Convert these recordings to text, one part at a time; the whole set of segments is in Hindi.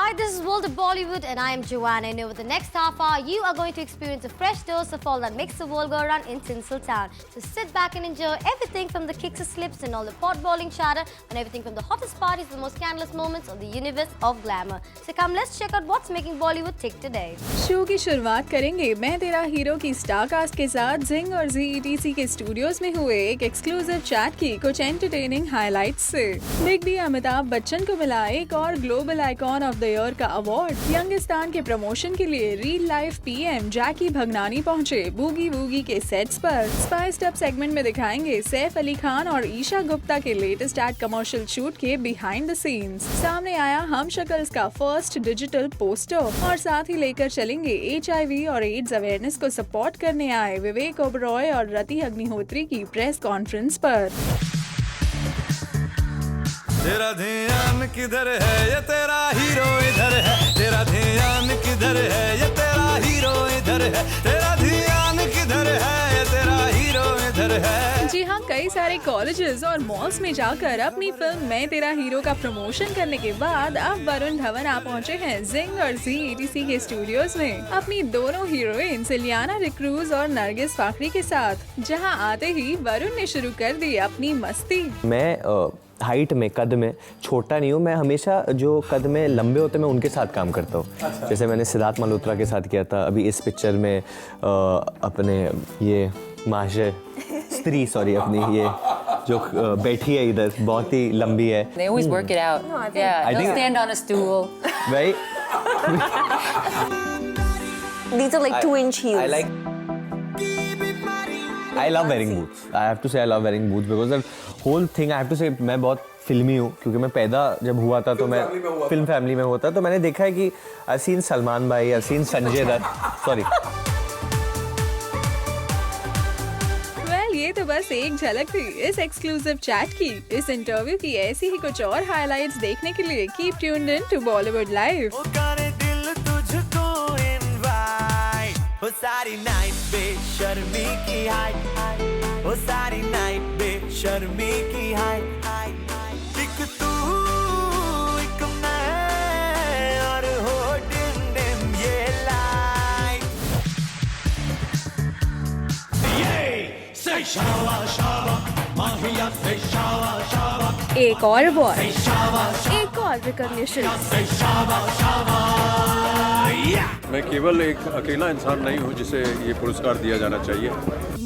Hi, this is World of Bollywood and I am Joanna, and over the next half hour, you are going to experience a fresh dose of all that makes the world go around in Tinseltown. So sit back and enjoy everything from the kicks and slips and all the pot-boiling chatter and everything from the hottest parties to the most scandalous moments of the universe of glamour. So come, let's check out what's making Bollywood tick today. Show की शुरुआत करेंगे मैं तेरा हीरो की स्टार कास्ट के साथ जिंग और ZETC के स्टूडियोज में हुए एक एक्सक्लूसिव चैट की कुछ एंटरटेनिंग हाइलाइट्स से। बिग बी अमिताभ बच्चन को मिला एक और global icon of the year का अवार्ड। यंगिस्तान के प्रमोशन के लिए रियल लाइफ पीएम जैकी भगनानी पहुंचे बूगी वूगी के सेट्स पर। स्पाइस्ड अप सेगमेंट में दिखाएंगे सैफ अली खान और ईशा गुप्ता के लेटेस्ट एड कमर्शियल शूट के बिहाइंड द सीन्स। सामने आया हम शक्ल्स का फर्स्ट डिजिटल पोस्टर और साथ ही लेकर चलेंगे HIV और एड्स अवेयरनेस को सपोर्ट करने आए विवेक ओबरॉय और रति अग्निहोत्री की प्रेस कॉन्फ्रेंस पर। तेरा ध्यान किधर है ये तेरा हीरो इधर है, तेरा ध्यान किधर है ये तेरा हीरो इधर है, तेरा ध्यान किधर है ये तेरा हीरो इधर है। जी हाँ, कई सारे कॉलेजेस और मॉल्स में जाकर अपनी फिल्म मैं तेरा हीरो का प्रमोशन करने के बाद अब वरुण धवन आ पहुंचे हैं जिंग और ZETC के स्टूडियोज में अपनी दोनों हीरोइन इलियाना डिक्रूज और नरगिस फाकरी के साथ। जहां आते ही वरुण ने शुरू कर दी अपनी मस्ती। मैं हाइट में कद में छोटा नहीं हूँ, मैं हमेशा जो कद में लंबे होते हैं मैं उनके साथ काम करता हूँ। अच्छा। जैसे मैंने सिद्धार्थ मल्होत्रा के साथ किया था, अभी इस पिक्चर में अपने ये महाशय स्त्री अपनी ये जो बैठी है इधर बहुत ही लंबी है। They always work it out. Yeah, they'll stand on a stool. Right? These are like 2-inch heels. I love wearing boots. I have to say I love wearing boots because the whole thing I have to say मैं बहुत फिल्मी हूँ क्योंकि मैं पैदा जब हुआ था तो मैं फिल्म फैमिली में हुआ था, तो मैंने देखा है कि I've seen सलमान भाई, I've seen Sanjay Dutt, sorry. ये तो बस एक झलक थी इस एक्सक्लूसिव चैट की। इस इंटरव्यू की ऐसी ही कुछ और हाइलाइट्स देखने के लिए keep tuned in to Bollywood live. वो सारी नाइट बेशर्मी की हाइट, वो सारी नाइट बेशर्मी की हाइट, एक तू एक मैं और हो डिम डिम ये लाइट। ये से शावा शावा माहिया से शावा शावा, एक और अवार्ड, एक और रिकॉग्निशन। मैं केवल एक अकेला इंसान नहीं हूँ जिसे ये पुरस्कार दिया जाना चाहिए।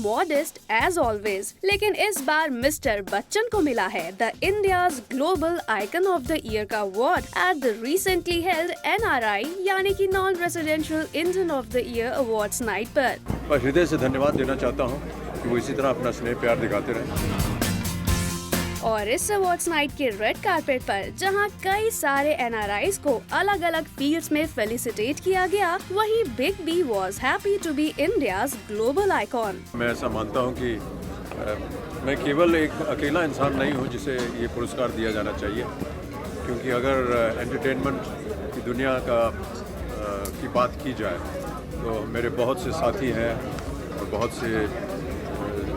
मॉडेस्ट एज ऑलवेज, लेकिन इस बार मिस्टर बच्चन को मिला है the India's global icon of the year का award at the recently held NRI यानी कि non residential Indian of the year awards night पर। मैं हृदय से धन्यवाद देना चाहता हूँ कि वो इसी तरह अपना स्नेह प्यार दिखाते रहे। और इस अवार्ड्स नाइट के रेड कारपेट पर जहां कई सारे NRIs को अलग अलग फील्ड्स में फेलिसिटेट किया गया, वहीं big B was happy to be India's global icon. मैं ऐसा मानता हूं कि मैं केवल एक अकेला इंसान नहीं हूं जिसे ये पुरस्कार दिया जाना चाहिए, क्योंकि अगर एंटरटेनमेंट की दुनिया की बात की जाए तो मेरे बहुत से साथी हैं और बहुत से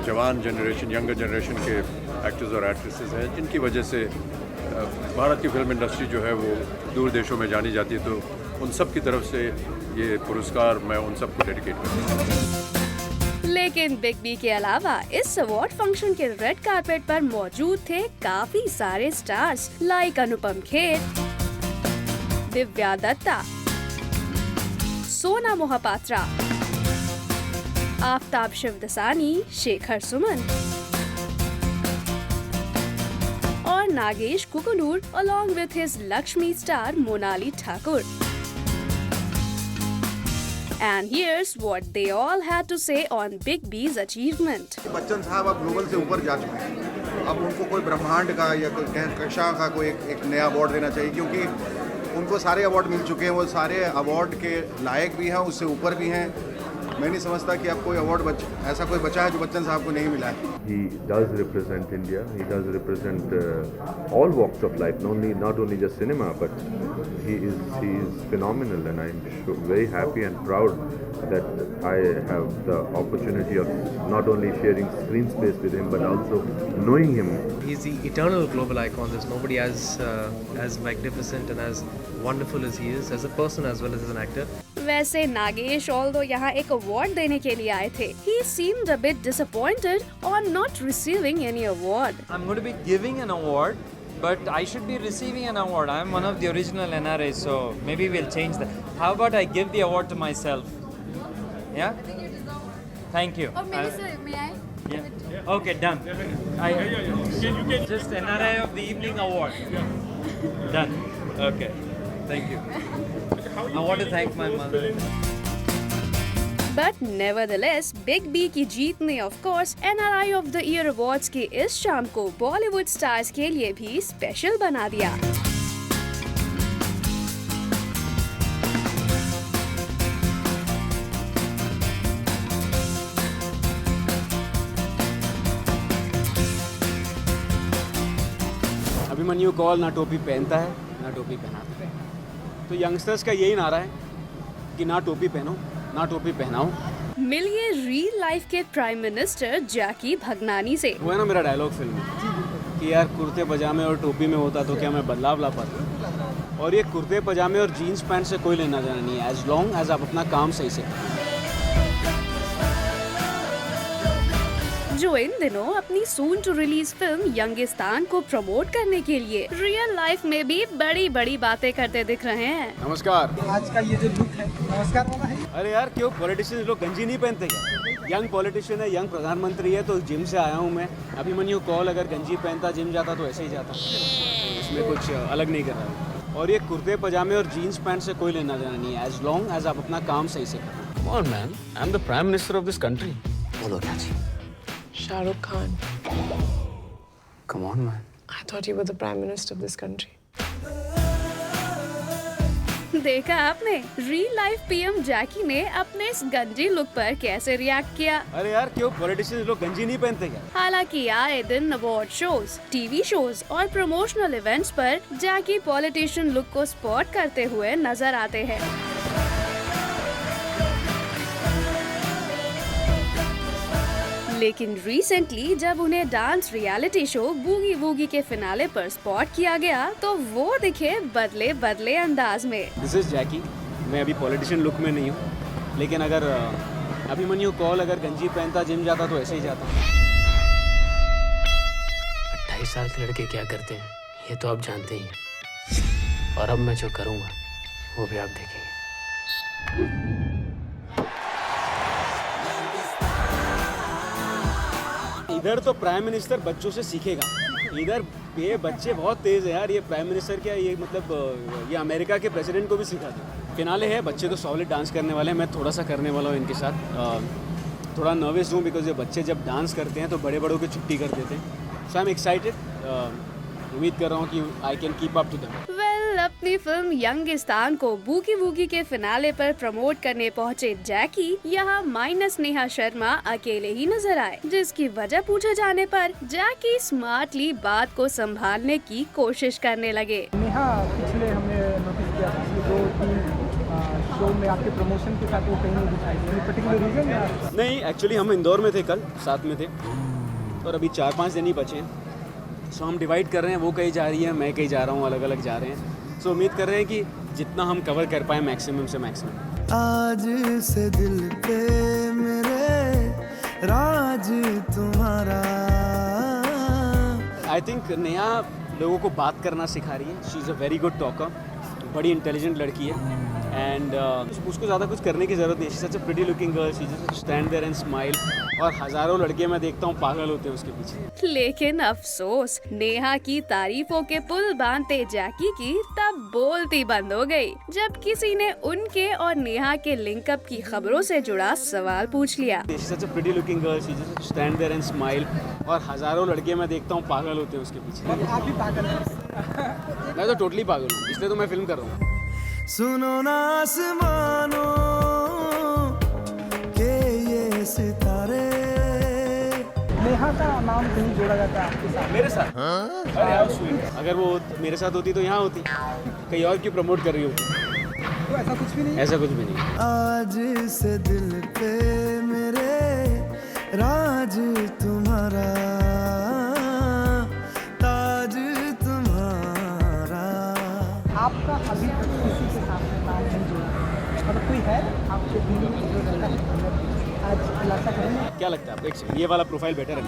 जवान जनरेशन, यंगर जनरेशन के एक्टर्स और एक्ट्रेसेस हैं जिनकी वजह से भारत की फिल्म इंडस्ट्री जो है वो दूर देशों में जानी जाती है। तो उन सब की तरफ से ये पुरस्कार मैं उन सबको डेडिकेट करता हूँ। लेकिन बिग बी के अलावा इस अवार्ड फंक्शन के रेड कारपेट पर मौजूद थे काफी सारे स्टार्स लाइक अनुपम खेर, दिव्या दत्ता, सोना मोहपात्रा, आफ्ताब शिवदसानी, शेखर सुमन और Nagesh Kukunoor along with his Lakshmi star Monali Thakur. And here's what they all had to say on Big B's achievement. Bachchan साहब अब ग्लोबल से ऊपर जा चुके हैं। अब उनको कोई ब्रह्मांड का या कोई कक्षा का कोई एक नया अवार्ड देना चाहिए, क्योंकि उनको सारे अवार्ड मिल चुके हैं। वो सारे अवार्ड के लायक भी हैं, उससे ऊपर भी हैं। मैं नहीं समझता कि अब कोई अवार्ड ऐसा कोई बचा है जो बच्चन साहब को नहीं मिला है। He does represent India. He does represent all walks of life, not only just cinema, but he is phenomenal, and I'm very happy and proud that I have the opportunity of not only sharing screen space with him, but also knowing him. He's the eternal global icon. There's nobody as magnificent and as wonderful as he is, as a person as well as an actor. वैसे नागेश ऑल्दो यहाँ एक अवार्ड देने के लिए आए थे. He seemed a bit disappointed on not receiving any award. I'm going to be giving an award, but I should be receiving an award. I'm one of the original NRAs, so maybe we'll change that. How about I give the award to myself? Yeah? Thank you. Or maybe, sir, may I? Yeah. Okay, done. Just NRA of the evening award. Done. Okay. Thank you. I want to thank my mother. But nevertheless, Big B की जीत ने of course NRI of the Year Awards के इस शाम को बॉलीवुड स्टार्स के लिए भी स्पेशल बना दिया. अभिमन्यु कौल ना टोपी पहनता है ना टोपी पहनाता है. तो यंगस्टर्स का यही नारा है कि ना टोपी पहनो ना टोपी पहनाओ. मिलिए रियल लाइफ के प्राइम मिनिस्टर जैकी भगनानी से. वो है ना मेरा डायलॉग फिल्म में कि यार कुर्ते पजामे और टोपी में होता तो क्या मैं बदलाव ला पाता. और ये कुर्ते पजामे और जीन्स पैंट से कोई लेना देना नहीं है, एज लॉन्ग एज आप अपना काम सही से करें. जो इन दिनों अपनी soon to release film Youngistaan को प्रमोट करने के लिए रियल लाइफ में भी बड़ी बड़ी बातें करते दिख रहे हैं. नमस्कार. आज का ये जो लुक है, नमस्कार बोला है. अरे यार क्यों पॉलिटिशियन लोग गंजी नहीं पहनते क्या? यंग पॉलिटिशियन है, यंग प्रधानमंत्री है, तो जिम से आया हूँ मैं. अभिमन्यु कौल अगर गंजी पहनता जिम जाता तो ऐसे ही जाता. तो इसमें कुछ अलग नहीं कर रहा. और ये कुर्ते पजामे और जीन्स पैंट से कोई लेना देना नहीं है, एज लॉन्ग एज आप अपना काम सही से करें. Come on, man. I'm the prime minister of this country. बोलो क्या जी? Shahrukh Khan. Come on, man. I thought you were the Prime Minister of this country. देखा आपने रियल लाइफ पीएम जैकी ने अपने इस गंजी लुक पर कैसे रिएक्ट किया. अरे यार क्यों पॉलिटिशियन लोग गंजी नहीं पहनते क्या? हालांकि आए दिन अवार्ड शोज, टीवी शोज और प्रमोशनल इवेंट्स पर जैकी पॉलिटिशियन लुक को स्पॉट करते हुए नजर आते हैं. लेकिन रिसेंटली जब उन्हें dance reality show boogie woogie के फिनाले पर स्पॉट किया गया तो वो दिखे बदले बदले अंदाज में. दिस इज जैकी. मैं अभी पॉलिटिशियन लुक में नहीं हूँ, लेकिन अगर अभिमन्यु कौल अगर गंजी पहनता जिम जाता तो ऐसे ही जाता. 28 साल के लड़के क्या करते हैं ये तो आप जानते ही हैं. और अब मैं जो करूँगा वो भी आप देखेंगे. इधर तो प्राइम मिनिस्टर बच्चों से सीखेगा. इधर ये बच्चे बहुत तेज है यार. ये प्राइम मिनिस्टर क्या, ये मतलब ये अमेरिका के प्रेसिडेंट को भी सिखाते. फिनाले है, बच्चे तो सॉलिड डांस करने वाले हैं. मैं थोड़ा सा करने वाला हूँ इनके साथ. थोड़ा नर्वस हूँ बिकॉज ये बच्चे जब डांस करते हैं तो बड़े बड़ों की छुट्टी कर देते हैं. So I am excited. उम्मीद कर रहा हूँ कि I can keep up to them. अपनी फिल्म यंगिस्तान को बूगी वूगी के फिनाले पर प्रमोट करने पहुंचे जैकी यहाँ माइनस नेहा शर्मा अकेले ही नजर आए, जिसकी वजह पूछे जाने पर जैकी स्मार्टली बात को संभालने की कोशिश करने लगे. नेहा पिछले हमने नोटिस किया था 2-3 शो में आपके प्रमोशन के साथ वो कहीं नहीं दिखाई. Any particular reason? नहीं, एक्चुअली हम इंदौर में थे, कल साथ में थे और अभी 4-5 दिन ही बचे हैं. सो हम डिवाइड कर रहे हैं. वो कहीं जा रही है, मैं कहीं जा रहा हूँ, अलग अलग जा रहे हैं. सो उम्मीद कर रहे हैं कि जितना हम कवर कर पाए मैक्सिमम से मैक्सिमम. आज से दिल पे मेरे राज तुम्हारा. आई थिंक नेहा लोगों को बात करना सिखा रही है. She is a very good talker. बड़ी इंटेलिजेंट लड़की है एंड उसको ज़्यादा कुछ करने की ज़रूरत नहीं. She is such a pretty looking girl. She just stand there and smile. और हज़ारों लड़के मैं देखता हूँ पागल होते हैं उसके पीछे. लेकिन अफसोस, नेहा की तारीफों के पुल बांधते जैकी की तब बोलती बंद हो गई जब किसी ने उनके और नेहा के लिंकअप की खबरों से जुड़ा सवाल पूछ लिया. She is such a pretty looking girl. She just stand there and smile. और हज़ारों लड़के मैं देखता हूँ पागल होते हैं उसके पीछे. आप भी पागल हैं? मैं तो टोटली पागल हूँ, इसलिए तो मैं फिल्म कर रहा हूँ. सुनो ना आसमानों के नाम कहीं जोड़ा जाता है आपके साथ? मेरे साथ? अरे हाउ स्वीट। अगर वो मेरे साथ होती तो यहाँ होती, कहीं और क्यों प्रमोट कर रही होती? तो ऐसा कुछ भी नहीं? ऐसा कुछ भी नहीं। आज से दिल पे मेरे राज तुम्हारा, ताज तुम्हारा। आपका अभी तक किसी के साथ में नाम नहीं जोड़ा, मतलब कोई है आपके दिल में जो रहता है? आज खुलासा करेंगे। क्या लगता है आपको? एक सेकंड, ये वाला प्रोफाइल बेटर है।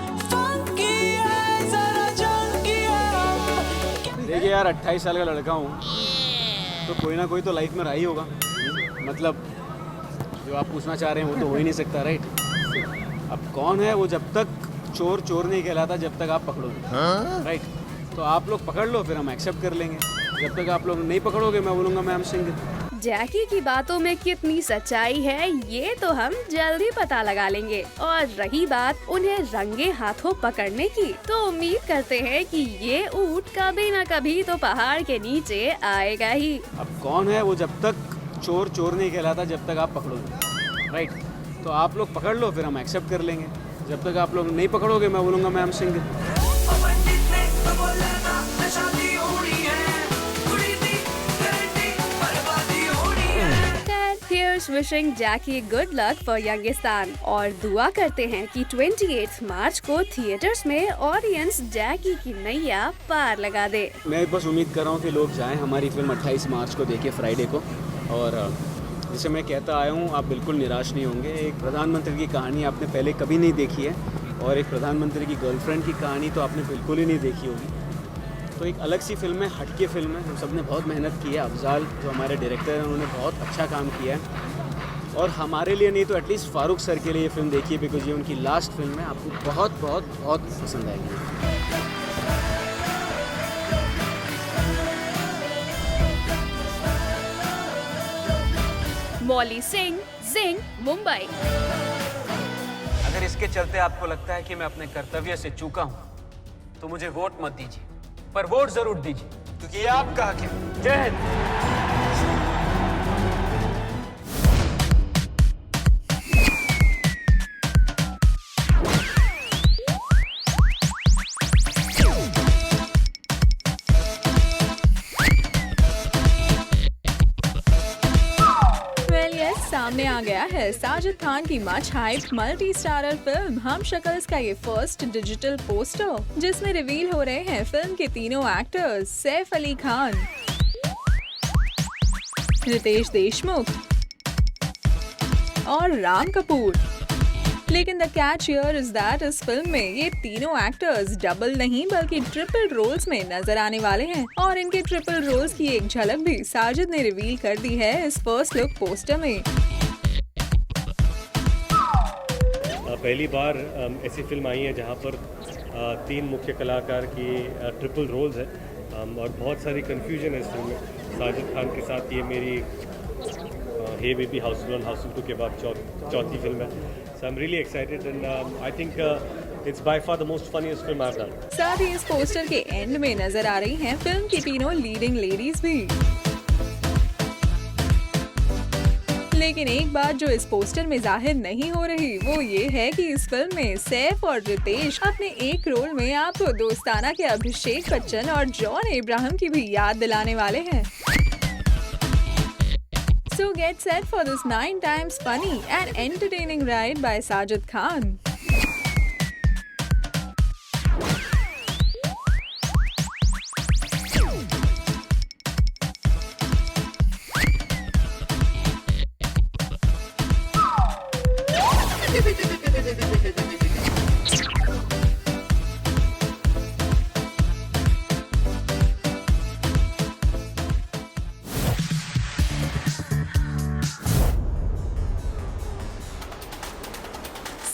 देखिए यार, 28 साल का लड़का हूँ, तो कोई ना कोई तो लाइफ में रहा ही होगा। मतलब जो आप पूछना चाह रहे हैं वो तो हो ही नहीं सकता, राइट? अब कौन है वो? जब तक चोर चोर नहीं कहलाता जब तक आप पकड़ो, राइट? तो आप लोग पकड़ लो, फिर हम एक्सेप्ट कर लेंगे। जब तक आप लोग नहीं पकड़ोगे, मैं बोलूँगा मैं सिंगल। जैकी की बातों में कितनी सच्चाई है ये तो हम जल्द ही पता लगा लेंगे। और रही बात उन्हें रंगे हाथों पकड़ने की, तो उम्मीद करते हैं कि ये ऊंट कभी न कभी तो पहाड़ के नीचे आएगा ही। अब कौन है वो? जब तक चोर चोर नहीं कहलाता जब तक आप पकड़ोगे, राइट? तो आप लोग पकड़ लो, फिर हम एक्सेप्ट कर लेंगे। जब तक आप लोग नहीं पकड़ोगे, मैं बोलूँगा मैं single. Here's wishing Jackie good luck for Youngistan और दुआ करते हैं कि 28 मार्च को थिएटर्स में ऑडियंस जैकी की नैया पार लगा दे। मैं बस उम्मीद कर रहा हूँ कि लोग जाएं हमारी फिल्म 28 मार्च को देखें, फ्राइडे को। और जैसे मैं कहता आया हूँ, आप बिल्कुल निराश नहीं होंगे। एक प्रधानमंत्री की कहानी आपने पहले कभी नहीं देखी है, और एक प्रधानमंत्री की गर्लफ्रेंड की कहानी तो आपने बिल्कुल ही नहीं देखी होगी। तो एक अलग सी फिल्म है, हटके फिल्म है। हम सब ने बहुत मेहनत की है। अफजाल जो हमारे डायरेक्टर हैं, उन्होंने बहुत अच्छा काम किया है। और हमारे लिए नहीं तो एटलीस्ट फारूक सर के लिए ये फिल्म देखिए, बिकॉज ये उनकी लास्ट फिल्म है। आपको बहुत बहुत बहुत पसंद आएगी। मौली सिंह, जिंग, मुंबई। अगर इसके चलते आपको लगता है कि मैं अपने कर्तव्य से चूका हूं, तो मुझे वोट मत दीजिए, पर वोट जरूर दीजिए, क्योंकि ये आपका हक है। जय हिंद। सामने आ गया है साजिद खान की much hype multi starrer film हम शक्ल्स का ये फर्स्ट डिजिटल पोस्टर, जिसमें रिवील हो रहे हैं फिल्म के तीनों एक्टर्स सैफ अली खान, रितेश देशमुख और राम कपूर। लेकिन the catch here is that इस फिल्म में ये तीनों एक्टर्स डबल नहीं बल्कि ट्रिपल रोल्स में नजर आने वाले हैं, और इनके ट्रिपल रोल्स की एक झलक भी साजिद ने रिवील कर दी है इस फर्स्ट लुक पोस्टर में। पहली बार ऐसी फिल्म आई है जहां पर 3 मुख्य कलाकार की ट्रिपल रोल्स है, और बहुत सारी कंफ्यूजन है इस फिल्म में। साजिद खान के साथ ये मेरी हे बेबी हाउसफुल 1 हाउसफुल 2 के बाद चौथी फिल्म है। So I'm really excited and I think it's by far the most funniest film I've done. साथ ही इस पोस्टर के एंड में नजर आ रही हैं फिल्म की तीनों लीडिंग लेडीज भी। लेकिन एक बात जो इस पोस्टर में जाहिर नहीं हो रही वो ये है कि इस फिल्म में सैफ और रितेश अपने एक रोल में आपको दोस्ताना के अभिषेक बच्चन और जॉन अब्राहम की भी याद दिलाने वाले हैं। So get set for this 9 times funny and entertaining ride by Sajid Khan.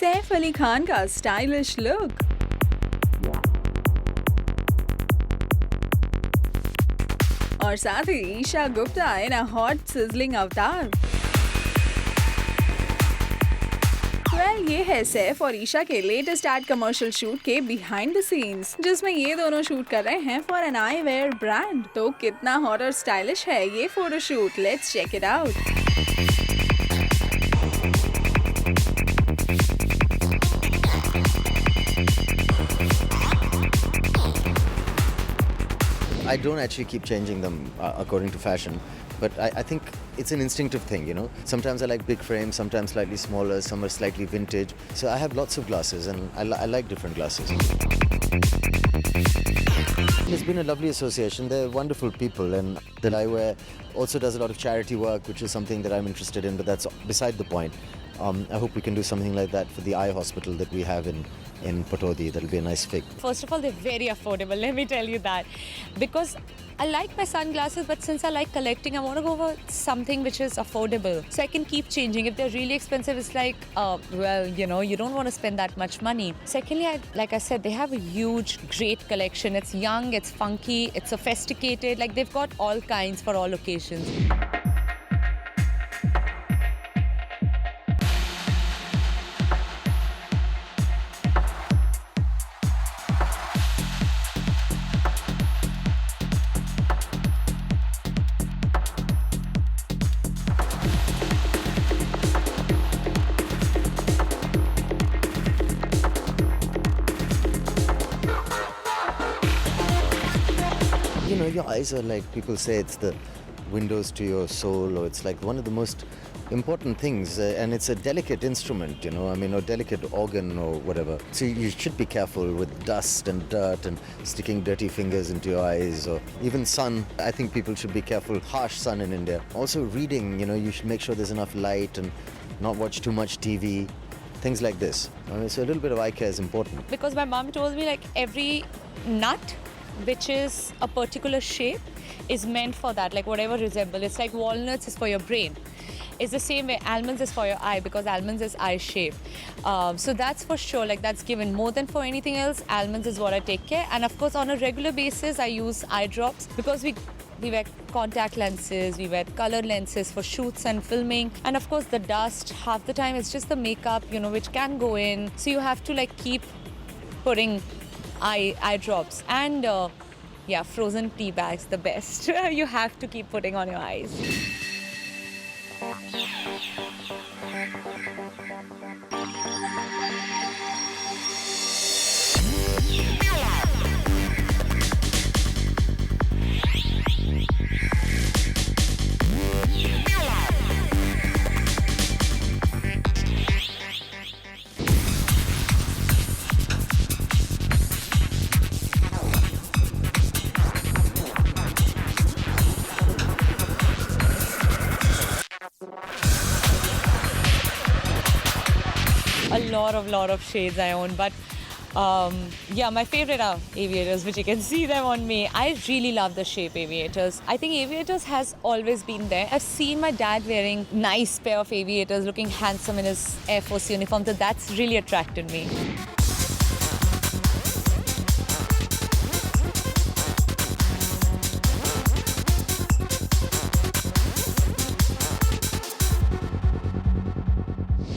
Saif Ali Khan का स्टाइलिश लुक, और साथ ही Isha Gupta in a hot sizzling avatar. ये है सैफ और ईशा के लेटेस्ट एड कमर्शियल शूट के बिहाइंड द सीन्स, जिसमें ये दोनों शूट कर रहे हैं for an eye wear brand. तो कितना हॉट और स्टाइलिश है ये photoshoot, let's check it out. I don't actually keep changing them according to fashion, but I think it's an instinctive thing, you know. Sometimes I like big frames, sometimes slightly smaller, some are slightly vintage. So I have lots of glasses and I like different glasses. It's been a lovely association. They're wonderful people, and the eyewear also does a lot of charity work, which is something that I'm interested in, but that's beside the point. I hope we can do something like that for the eye hospital that we have in Patodi. That'll be a nice fig. First of all, they're very affordable, let me tell you that. Because I like my sunglasses, but since I like collecting, I want to go for something which is affordable. So I can keep changing. If they're really expensive, it's like, well, you know, you don't want to spend that much money. Secondly, like I said, they have a huge, great collection. It's young, it's funky, it's sophisticated. Like, they've got all kinds for all occasions. You know, your eyes are like, people say it's the windows to your soul, or it's like one of the most important things, and it's a delicate instrument, you know, I mean, or delicate organ or whatever. So you should be careful with dust and dirt and sticking dirty fingers into your eyes, or even sun. I think people should be careful, harsh sun in India. Also reading, you know, you should make sure there's enough light and not watch too much TV. Things like this. I mean, so a little bit of eye care is important. Because my mom told me, like, every nut which is a particular shape is meant for that, like whatever resemble. It's like walnuts is for your brain. It's the same way almonds is for your eye, because almonds is eye shape. So that's for sure, like that's given. More than for anything else, almonds is what I take care. And of course, on a regular basis, I use eye drops, because we wear contact lenses, we wear color lenses for shoots and filming. And of course, the dust, half the time it's just the makeup, you know, which can go in. So you have to like keep putting eye drops. And yeah, frozen tea bags, the best. You have to keep putting on your eyes. A lot of shades I own, but yeah, my favorite are aviators, which you can see them on me. I really love the shape aviators. I think aviators has always been there. I've seen my dad wearing nice pair of aviators, looking handsome in his Air Force uniform, so that's really attracted me.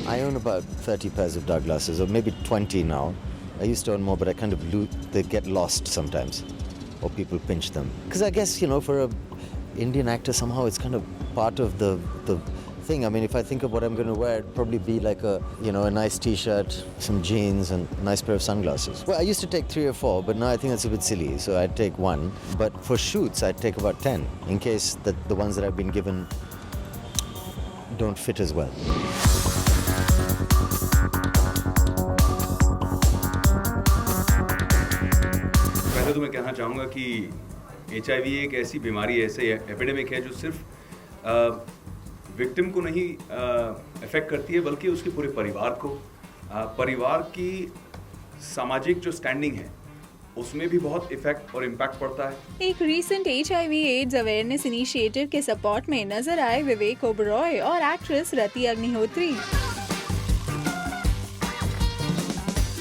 I own about 30 pairs of dark glasses, or maybe 20 now. I used to own more, but I kind of they get lost sometimes, or people pinch them. Because I guess, you know, for an Indian actor, somehow it's kind of part of the thing. I mean, if I think of what I'm going to wear, it'd probably be like a nice t-shirt, some jeans, and a nice pair of sunglasses. Well, I used to take 3 or 4, but now I think that's a bit silly, so I'd take 1. But for shoots, I'd take about 10, in case that the ones that I've been given don't fit as well. पहले तो मैं कहना चाहूँगा कि HIV एक ऐसी बीमारी है, ऐसे एपिडेमिक है जो सिर्फ विक्टिम को नहीं अफेक्ट करती है, बल्कि उसके पूरे परिवार की सामाजिक जो स्टैंडिंग है उसमें भी बहुत इफेक्ट और इम्पैक्ट पड़ता है। एक रीसेंट HIV/AIDS अवेयरनेस इनिशिएटिव के सपोर्ट में नजर आए विवेक ओबरॉय और एक्ट्रेस रति अग्निहोत्री।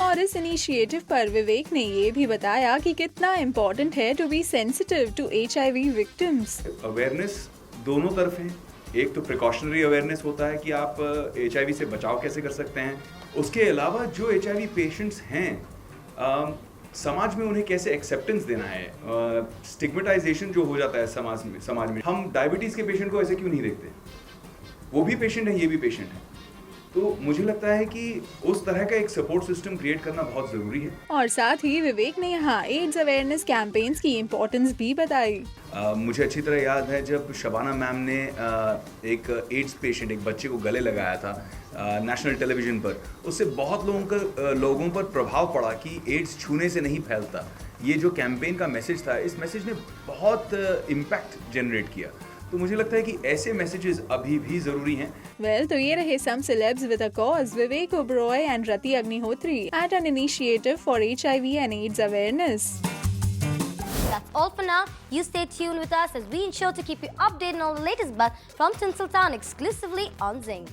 और इस इनिशिएटिव पर विवेक ने ये भी बताया कि कितना इम्पोर्टेंट है to be sensitive to HIV victims. Awareness दोनों तरफ है। एक तो प्रिकॉशनरी अवेयरनेस होता है कि आप HIV से बचाव कैसे कर सकते हैं। उसके अलावा जो HIV पेशेंट्स हैं, समाज में उन्हें कैसे एक्सेप्टेंस देना है। स्टिग्मेटाइजेशन जो हो जाता है समाज में, हम डायबिटीज़ के पेशेंट को ऐसे क्यों नहीं देखते? वो भी पेशेंट है, ये भी पेशेंट है। तो मुझे लगता है कि उस तरह का एक सपोर्ट सिस्टम क्रिएट करना बहुत ज़रूरी है। और साथ ही विवेक ने यहाँ एड्स अवेयरनेस कैंपेन्स की इम्पोर्टेंस भी बताई। मुझे अच्छी तरह याद है जब शबाना मैम ने एक एड्स पेशेंट, एक बच्चे को गले लगाया था नेशनल टेलीविज़न पर, उससे बहुत लोगों पर प्रभाव पड़ा कि एड्स छूने से नहीं फैलता। ये जो कैंपेन का मैसेज था, इस मैसेज ने बहुत इम्पैक्ट जनरेट किया। तो मुझे लगता है कि ऐसे मैसेजेस अभी भी ज़रूरी हैं। Well, तो ये रहे some celebs with a cause, Vivek Oberoi and Rati Agnihotri at an initiative for HIV and AIDS awareness. That's all for now. You stay tuned with us as we ensure to keep you updated on all the latest buzz from Tinseltown exclusively on Zing.